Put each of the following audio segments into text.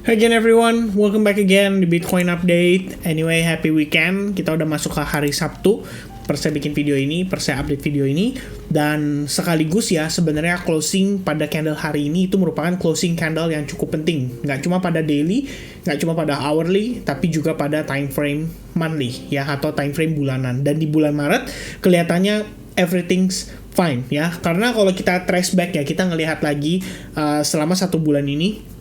Hi again everyone, welcome back again di Bitcoin Update. Anyway, happy weekend. Kita udah masuk ke hari Sabtu. Saya bikin video ini, saya update video ini. Dan sekaligus ya, sebenarnya closing pada candle hari ini itu merupakan closing candle yang cukup penting. Nggak cuma pada daily, nggak cuma pada hourly, tapi juga pada time frame monthly ya, atau time frame bulanan. Dan di bulan Maret, kelihatannya everything's fine ya. Karena kalau kita trace back ya, kita ngelihat lagi selama 1 bulan ini.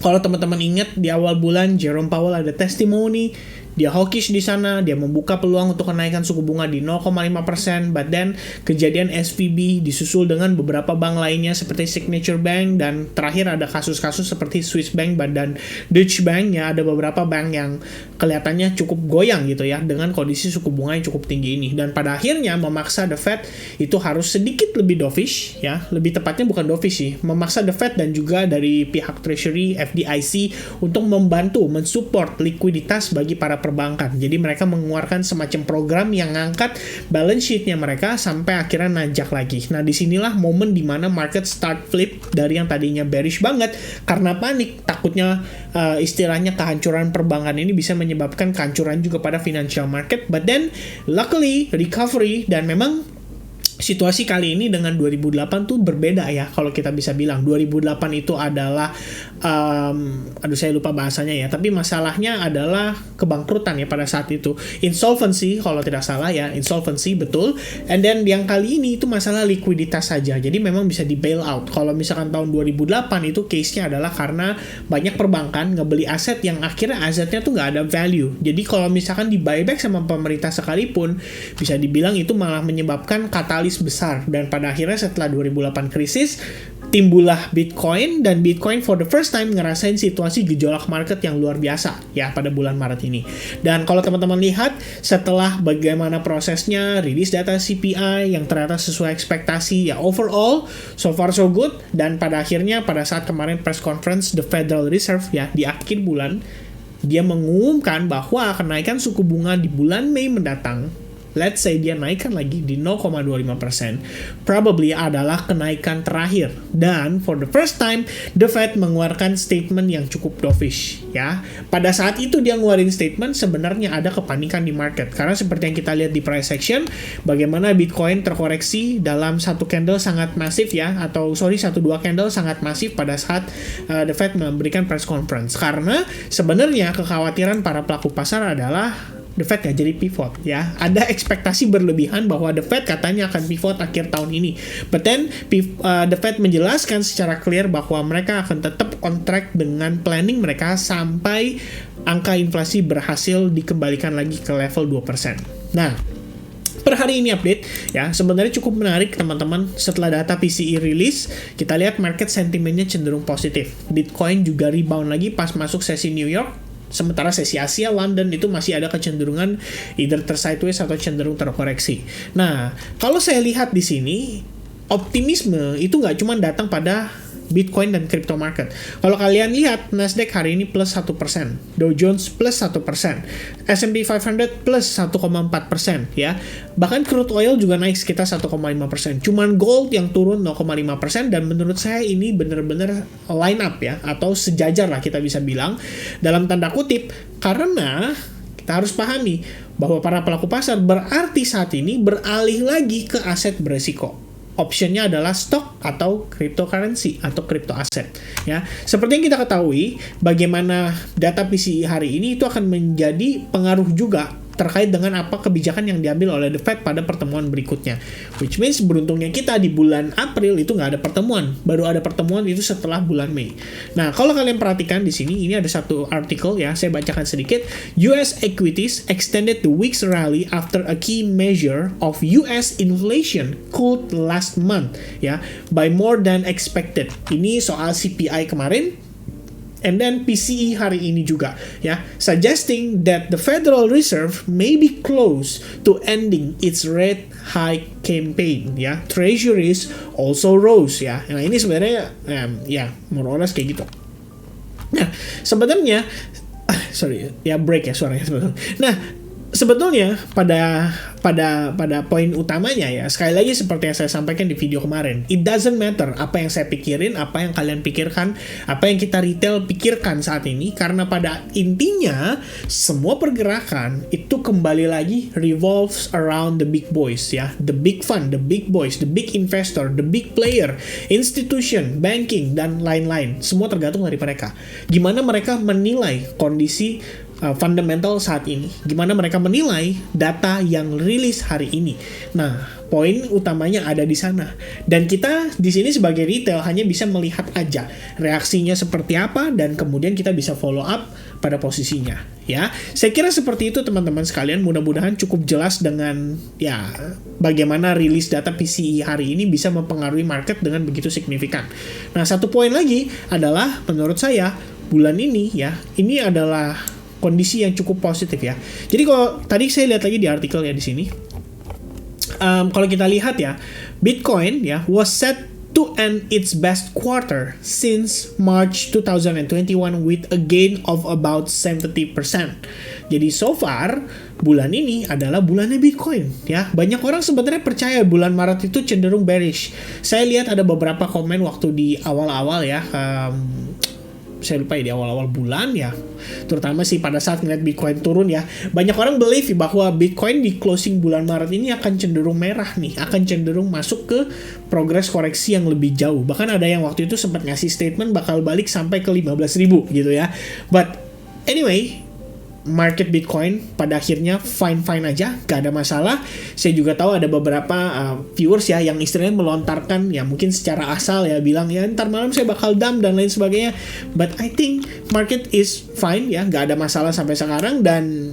Kalau teman-teman ingat di awal bulan Jerome Powell ada testimoni, dia hawkish di sana, dia membuka peluang untuk kenaikan suku bunga di 0,5%, but then kejadian SVB disusul dengan beberapa bank lainnya seperti Signature Bank, dan terakhir ada kasus-kasus seperti Swiss Bank dan Deutsche Bank ya, ada beberapa bank yang kelihatannya cukup goyang gitu ya dengan kondisi suku bunga yang cukup tinggi ini, dan pada akhirnya memaksa The Fed itu harus sedikit lebih dovish ya, lebih tepatnya bukan dovish sih, memaksa The Fed dan juga dari pihak Treasury, FDIC untuk membantu mensupport likuiditas bagi para perbankan. Jadi mereka mengeluarkan semacam program yang ngangkat balance sheet-nya mereka sampai akhirnya najak lagi. Nah, disinilah momen dimana market start flip dari yang tadinya bearish banget karena panik, takutnya istilahnya kehancuran perbankan ini bisa menyebabkan kehancuran juga pada financial market. But then, luckily, recovery, dan memang situasi kali ini dengan 2008 tuh berbeda ya, kalau kita bisa bilang 2008 itu adalah saya lupa bahasanya ya, tapi masalahnya adalah kebangkrutan ya pada saat itu, insolvency kalau tidak salah ya, insolvency betul. And then yang kali ini itu masalah likuiditas saja, jadi memang bisa di bail out. Kalau misalkan tahun 2008 itu case-nya adalah karena banyak perbankan ngebeli aset yang akhirnya asetnya tuh nggak ada value, jadi kalau misalkan di buyback sama pemerintah sekalipun, bisa dibilang itu malah menyebabkan katalis besar. Dan pada akhirnya setelah 2008 krisis, timbullah Bitcoin, dan Bitcoin for the first time ngerasain situasi gejolak market yang luar biasa ya pada bulan Maret ini. Dan kalau teman-teman lihat setelah bagaimana prosesnya, rilis data CPI yang ternyata sesuai ekspektasi ya, overall so far so good. Dan pada akhirnya pada saat kemarin press conference The Federal Reserve ya di akhir bulan, dia mengumumkan bahwa kenaikan suku bunga di bulan Mei mendatang, let's say dia naikkan lagi di 0,25%, probably adalah kenaikan terakhir. Dan for the first time, The Fed mengeluarkan statement yang cukup dovish ya. Pada saat itu dia ngeluarin statement, sebenarnya ada kepanikan di market. Karena seperti yang kita lihat di price action, bagaimana Bitcoin terkoreksi dalam satu candle sangat masif ya, atau satu dua candle sangat masif pada saat The Fed memberikan press conference. Karena sebenarnya kekhawatiran para pelaku pasar adalah The Fed nggak jadi pivot ya. Ada ekspektasi berlebihan bahwa The Fed katanya akan pivot akhir tahun ini. But then The Fed menjelaskan secara clear bahwa mereka akan tetap on track dengan planning mereka sampai angka inflasi berhasil dikembalikan lagi ke level 2%. Nah, per hari ini update ya, sebenarnya cukup menarik teman-teman. Setelah data PCE rilis, kita lihat market sentimennya cenderung positif. Bitcoin juga rebound lagi pas masuk sesi New York. Sementara sesi Asia, London itu masih ada kecenderungan either sideways atau cenderung terkoreksi. Nah, kalau saya lihat di sini, optimisme itu nggak cuma datang pada Bitcoin dan crypto market. Kalau kalian lihat, Nasdaq hari ini plus 1%, Dow Jones plus 1%, S&P 500 plus 1,4% ya. Bahkan crude oil juga naik sekitar 1,5%. Cuman gold yang turun 0,5%, dan menurut saya ini benar-benar line up ya, atau sejajar lah kita bisa bilang dalam tanda kutip, karena kita harus pahami bahwa para pelaku pasar berarti saat ini beralih lagi ke aset beresiko. Optionnya adalah stok atau cryptocurrency atau crypto aset ya. Seperti yang kita ketahui, bagaimana data PCE hari ini itu akan menjadi pengaruh juga terkait dengan apa kebijakan yang diambil oleh The Fed pada pertemuan berikutnya. Which means beruntungnya kita di bulan April itu nggak ada pertemuan, baru ada pertemuan itu setelah bulan Mei. Nah, kalau kalian perhatikan di sini, ini ada satu artikel ya, saya bacakan sedikit. US equities extended the week's rally after a key measure of US inflation cooled last month ya by more than expected. Ini soal CPI kemarin. And then PCE hari ini juga ya, suggesting that the Federal Reserve may be close to ending its rate hike campaign ya. Treasuries also rose ya. Nah, ini sebenarnya ya more or less kayak gitu. Nah, sebenarnya break ya suaranya sebetulnya. Nah, sebetulnya pada pada poin utamanya ya, sekali lagi seperti yang saya sampaikan di video kemarin, it doesn't matter apa yang saya pikirin, apa yang kalian pikirkan, apa yang kita retail pikirkan saat ini, karena pada intinya semua pergerakan itu kembali lagi revolves around the big boys ya, the big fund, the big boys, the big investor, the big player, institution, banking, dan lain-lain. Semua tergantung dari mereka. Gimana mereka menilai kondisi fundamental saat ini. Gimana mereka menilai data yang rilis hari ini. Nah, poin utamanya ada di sana. Dan kita di sini sebagai retail hanya bisa melihat aja reaksinya seperti apa, dan kemudian kita bisa follow up pada posisinya. Ya, saya kira seperti itu teman-teman sekalian. Mudah-mudahan cukup jelas dengan ya bagaimana rilis data PCE hari ini bisa mempengaruhi market dengan begitu signifikan. Nah, satu poin lagi adalah menurut saya bulan ini ya, ini adalah kondisi yang cukup positif ya. Jadi kalau tadi saya lihat lagi di artikel ya di sini, kalau kita lihat ya, Bitcoin ya was set to end its best quarter since March 2021 with a gain of about 70%. Jadi so far bulan ini adalah bulannya Bitcoin ya. Banyak orang sebenarnya percaya bulan Maret itu cenderung bearish. Saya lihat ada beberapa komen waktu di awal-awal ya, saya lupa ya, di awal-awal bulan ya, terutama sih pada saat ngeliat Bitcoin turun ya, banyak orang believe bahwa Bitcoin di closing bulan Maret ini akan cenderung merah nih, akan cenderung masuk ke progres koreksi yang lebih jauh. Bahkan ada yang waktu itu sempat ngasih statement bakal balik sampai ke 15.000 gitu ya. But anyway, market Bitcoin pada akhirnya fine-fine aja, gak ada masalah. Saya juga tahu ada beberapa viewers ya yang istilahnya melontarkan ya mungkin secara asal ya, bilang ya ntar malam saya bakal dump dan lain sebagainya. But I think market is fine ya, gak ada masalah sampai sekarang, dan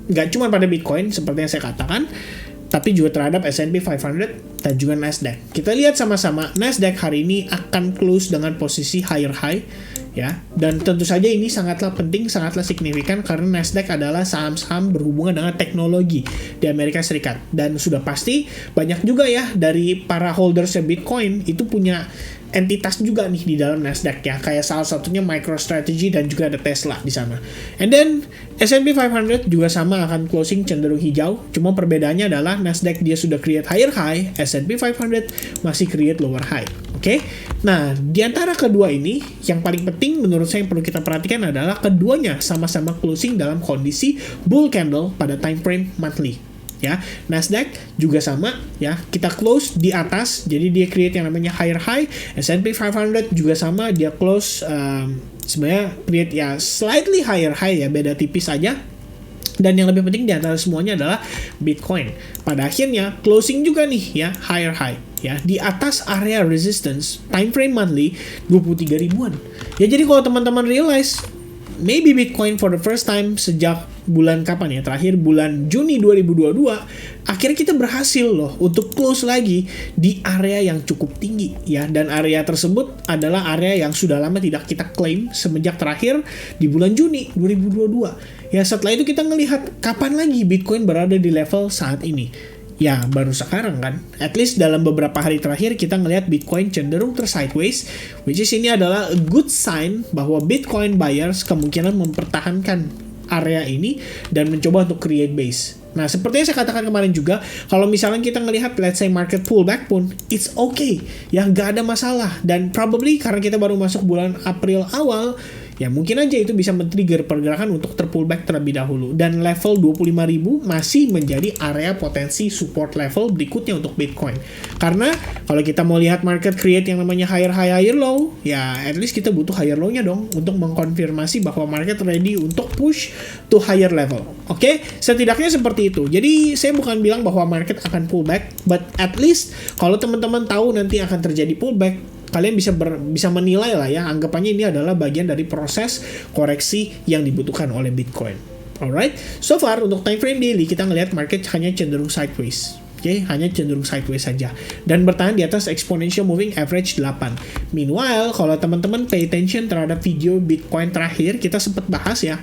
gak cuma pada Bitcoin seperti yang saya katakan, tapi juga terhadap S&P 500 dan juga Nasdaq. Kita lihat sama-sama, Nasdaq hari ini akan close dengan posisi higher high ya, dan tentu saja ini sangatlah penting, sangatlah signifikan karena Nasdaq adalah saham-saham berhubungan dengan teknologi di Amerika Serikat, dan sudah pasti banyak juga ya dari para holders Bitcoin itu punya entitas juga nih di dalam Nasdaq ya, kayak salah satunya MicroStrategy dan juga ada Tesla di sana. And then S&P 500 juga sama akan closing cenderung hijau, cuma perbedaannya adalah Nasdaq dia sudah create higher high, S&P 500 masih create lower high. Oke, nah di antara kedua ini yang paling penting menurut saya yang perlu kita perhatikan adalah keduanya sama-sama closing dalam kondisi bull candle pada time frame monthly. Ya, Nasdaq juga sama ya, kita close di atas, jadi dia create yang namanya higher high. S&P 500 juga sama, dia close sebenarnya create ya slightly higher high ya, beda tipis aja. Dan yang lebih penting di antara semuanya adalah Bitcoin pada akhirnya closing juga nih ya higher high ya, di atas area resistance time frame monthly 23 ribuan. Ya, jadi kalau teman-teman realize maybe Bitcoin for the first time sejak bulan kapan ya, terakhir bulan Juni 2022, akhirnya kita berhasil loh untuk close lagi di area yang cukup tinggi ya, dan area tersebut adalah area yang sudah lama tidak kita claim semenjak terakhir di bulan Juni 2022 ya. Setelah itu kita ngelihat kapan lagi Bitcoin berada di level saat ini ya, baru sekarang kan. At least dalam beberapa hari terakhir kita ngelihat Bitcoin cenderung sideways, which is ini adalah a good sign bahwa Bitcoin buyers kemungkinan mempertahankan area ini dan mencoba untuk create base. Nah, seperti yang saya katakan kemarin juga, kalau misalnya kita ngelihat let's say market pullback pun it's okay ya, nggak ada masalah. Dan probably karena kita baru masuk bulan April awal ya, mungkin aja itu bisa men-trigger pergerakan untuk terpullback terlebih dahulu. Dan level 25.000 masih menjadi area potensi support level berikutnya untuk Bitcoin. Karena kalau kita mau lihat market create yang namanya higher high, higher low, ya at least kita butuh higher low-nya dong untuk mengkonfirmasi bahwa market ready untuk push to higher level. Oke? Setidaknya seperti itu. Jadi saya bukan bilang bahwa market akan pullback, but at least kalau teman-teman tahu nanti akan terjadi pullback, kalian bisa menilai lah ya, anggapannya ini adalah bagian dari proses koreksi yang dibutuhkan oleh Bitcoin. Alright, so far untuk time frame daily kita ngelihat market hanya cenderung sideways. Oke, hanya cenderung sideways saja dan bertahan di atas exponential moving average 8. Meanwhile, kalau teman-teman pay attention terhadap video Bitcoin terakhir, kita sempat bahas ya,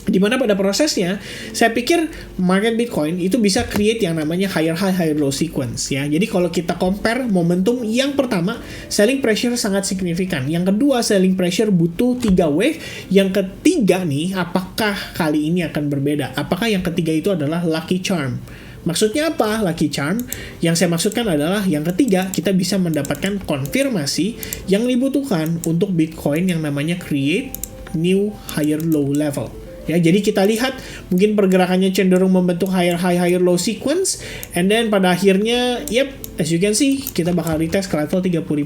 dimana pada prosesnya saya pikir market Bitcoin itu bisa create yang namanya higher high higher low sequence ya. Jadi kalau kita compare momentum, yang pertama selling pressure sangat signifikan, yang kedua selling pressure butuh 3 wave, yang ketiga nih apakah kali ini akan berbeda, apakah yang ketiga itu adalah lucky charm Maksudnya apa lucky charm? Yang saya maksudkan adalah yang ketiga, kita bisa mendapatkan konfirmasi yang dibutuhkan untuk Bitcoin yang namanya create new higher low level. Ya, jadi kita lihat mungkin pergerakannya cenderung membentuk higher high higher low sequence, and then pada akhirnya as you can see kita bakal retest ke level $30.000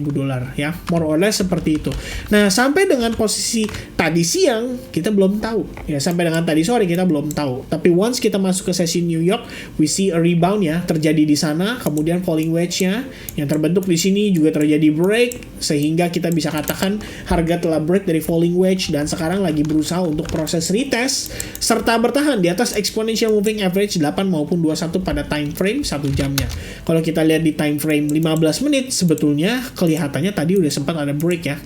ya, more or less seperti itu. Nah, sampai dengan posisi tadi siang kita belum tahu ya, sampai dengan tadi sore kita belum tahu. Tapi once kita masuk ke sesi New York, we see a rebound ya terjadi di sana, kemudian falling wedge-nya yang terbentuk di sini juga terjadi break, sehingga kita bisa katakan harga telah break dari falling wedge dan sekarang lagi berusaha untuk proses retest serta bertahan di atas exponential moving average 8 maupun 21 pada time frame 1 jamnya. Kalau kita lihat di time frame 15 menit sebetulnya kelihatannya tadi udah sempat ada break ya.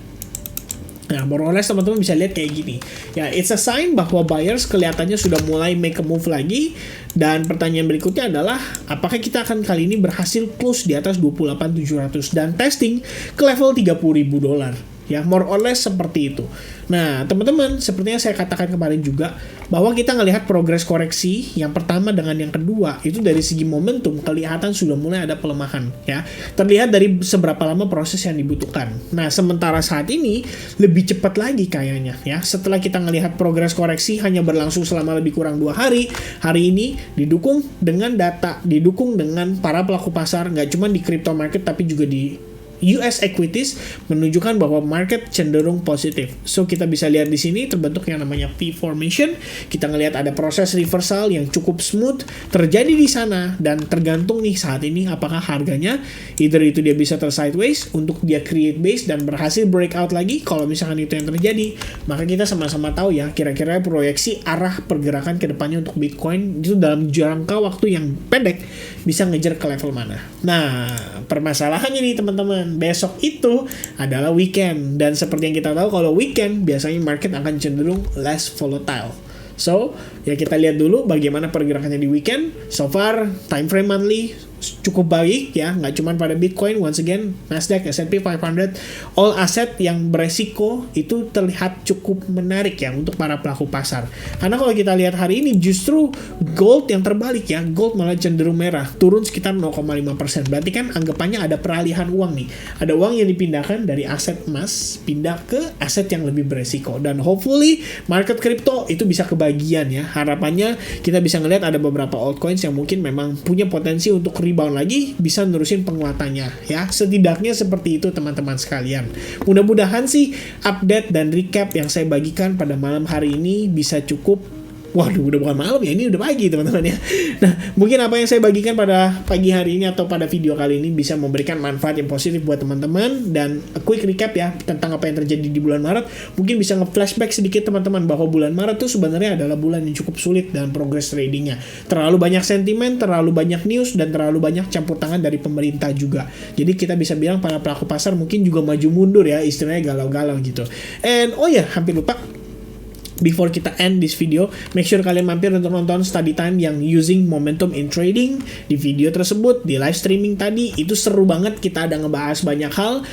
Nah, more or less teman-teman bisa lihat kayak gini. Ya, it's a sign bahwa buyers kelihatannya sudah mulai make a move lagi. Dan pertanyaan berikutnya adalah, apakah kita akan kali ini berhasil close di atas 28.700 dan testing ke level $30.000? Ya, more or less seperti itu. Nah, teman-teman, sepertinya saya katakan kemarin juga bahwa kita ngelihat progres koreksi yang pertama dengan yang kedua itu dari segi momentum kelihatan sudah mulai ada pelemahan ya. Terlihat dari seberapa lama proses yang dibutuhkan. Nah, sementara saat ini lebih cepat lagi kayaknya ya. Setelah kita ngelihat progres koreksi hanya berlangsung selama lebih kurang 2 hari, hari ini didukung dengan data, didukung dengan para pelaku pasar, nggak cuma di crypto market tapi juga di US equities menunjukkan bahwa market cenderung positif. So kita bisa lihat di sini terbentuk yang namanya V formation. Kita ngelihat ada proses reversal yang cukup smooth terjadi di sana dan tergantung nih saat ini apakah harganya either itu dia bisa sideways untuk dia create base dan berhasil breakout lagi. Kalau misalkan itu yang terjadi, maka kita sama-sama tahu ya kira-kira proyeksi arah pergerakan ke depannya untuk Bitcoin itu dalam jangka waktu yang pendek bisa ngejar ke level mana. Nah, permasalahannya nih teman-teman, besok itu adalah weekend dan seperti yang kita tahu kalau weekend biasanya market akan cenderung less volatile. So, ya kita lihat dulu bagaimana pergerakannya di weekend. So far, time frame monthly cukup baik ya, nggak cuma pada Bitcoin, once again Nasdaq, S&P 500, all aset yang beresiko itu terlihat cukup menarik ya untuk para pelaku pasar. Karena kalau kita lihat hari ini justru gold yang terbalik ya, gold malah cenderung merah, turun sekitar 0,5%. Berarti kan anggapannya ada peralihan uang nih, ada uang yang dipindahkan dari aset emas pindah ke aset yang lebih beresiko, dan hopefully market crypto itu bisa kebagian ya. Harapannya kita bisa ngelihat ada beberapa altcoins yang mungkin memang punya potensi untuk rebound lagi, bisa nerusin penguatannya ya. Setidaknya seperti itu teman-teman sekalian. Mudah-mudahan sih update dan recap yang saya bagikan pada malam hari ini bisa cukup. Waduh, udah bukan malam ya, ini udah pagi teman-teman ya. Nah, mungkin apa yang saya bagikan pada pagi hari ini atau pada video kali ini bisa memberikan manfaat yang positif buat teman-teman. Dan a quick recap ya tentang apa yang terjadi di bulan Maret. Mungkin bisa nge-flashback sedikit teman-teman bahwa bulan Maret itu sebenarnya adalah bulan yang cukup sulit dalam progres tradingnya. Terlalu banyak sentimen, terlalu banyak news, dan terlalu banyak campur tangan dari pemerintah juga. Jadi kita bisa bilang para pelaku pasar mungkin juga maju mundur ya, istilahnya galau-galau gitu. And oh ya, hampir lupa. Before kita end this video, make sure kalian mampir untuk nonton study time yang using momentum in trading. Di video tersebut, di live streaming tadi, itu seru banget. Kita ada ngebahas banyak hal,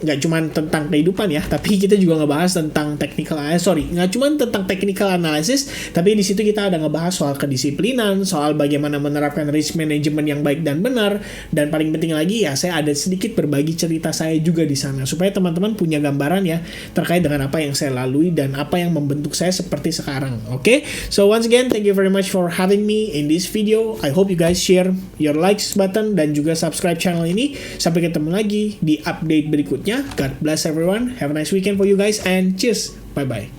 nggak cuma tentang kehidupan ya, tapi kita juga ngebahas tentang nggak cuma tentang technical analysis, tapi di situ kita ada ngebahas soal kedisiplinan, soal bagaimana menerapkan risk management yang baik dan benar, dan paling penting lagi ya, saya ada sedikit berbagi cerita saya juga di sana, supaya teman-teman punya gambaran ya, terkait dengan apa yang saya lalui dan apa yang membentuk saya seperti sekarang. Okay? So once again, thank you very much for having me in this video. I hope you guys share your likes button dan juga subscribe channel ini. Sampai ketemu lagi di update berikutnya. God bless everyone. Have a nice weekend for you guys and cheers. Bye-bye.